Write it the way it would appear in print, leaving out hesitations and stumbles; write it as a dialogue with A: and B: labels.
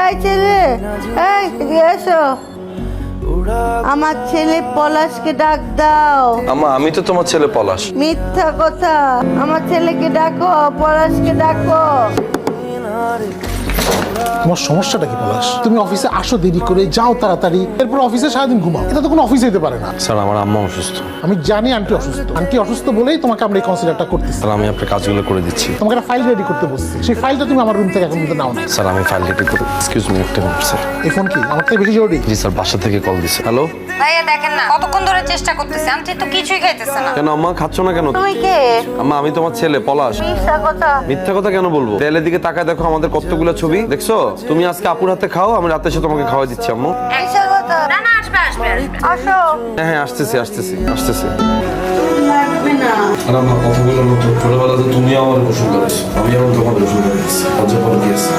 A: এই ছেলে, এই এদিকে এসো। আমার ছেলে পলাশকে ডাক দাও।
B: আম্মা আমি তো তোমার ছেলে পলাশ।
A: মিথ্যা কথা, আমার ছেলেকে ডাকো, পলাশকে ডাকো।
C: তোমার সমস্যাটা কি পলাশ? তুমি অফিসে আসো দেরি করে, যাও তাড়াতাড়ি, এরপর অফিসে সারাদিন ঘুমাও। এটা তো কোনো অফিসে যেতে পারে না।
B: স্যার আমার আম্মা অসুস্থ।
C: আমি জানি আন্টি অসুস্থ। আন্টি অসুস্থ বলেই তোমাকে আমরা এই কনসিডারটা করতেছি।
B: স্যার আমি আপনার কাজগুলো করে দিচ্ছি।
C: তোমাকে একটা ফাইল রেডি করতে বলছি, সেই ফাইলটা তুমি আমার রুম থেকে এখন পর্যন্ত নাও না।
B: স্যার আমি ফাইল রেডি করি। এক্সকিউজ মি একটা মিনিট স্যার।
C: এই ফোন কি আমার থেকে বেশি জরুরি?
B: জি স্যার বাসা থেকে কল দিছে। হ্যালো।
D: ভাইয়া দেখেন না কতক্ষণ ধরে চেষ্টা করতেছি, আন্টি তো কিছুই খাইতেছে না।
B: কেন আম্মা খাচ্ছ না কেন?
A: তুমি কে?
B: আম্মা আমি তোমার ছেলে পলাশ।
A: মিথ্যা কথা।
B: মিথ্যা কথা কেন বলবো? দেয়ালের দিকে তাকায় দেখো আমাদের কতগুলো ছবি দেখছো। তুমি আজকে আপুর হাতে খাও, আমি রাতে এসে তোমাকে খাওয়াই দিচ্ছি আম্মু।
A: মিথ্যা কথা।
D: না না আসবে আসবে আসবে।
A: আসো।
B: হ্যাঁ হ্যাঁ আসতেছি আসতেছি আসতেছি।
A: লাগবে না।
B: আর আমার কথাগুলো নতুন। ছোটবেলাতে তুমি আমার গোসল করেছো, আমি এখন তোমার গোসল করেছি। লজ্জা করে দিয়েছি।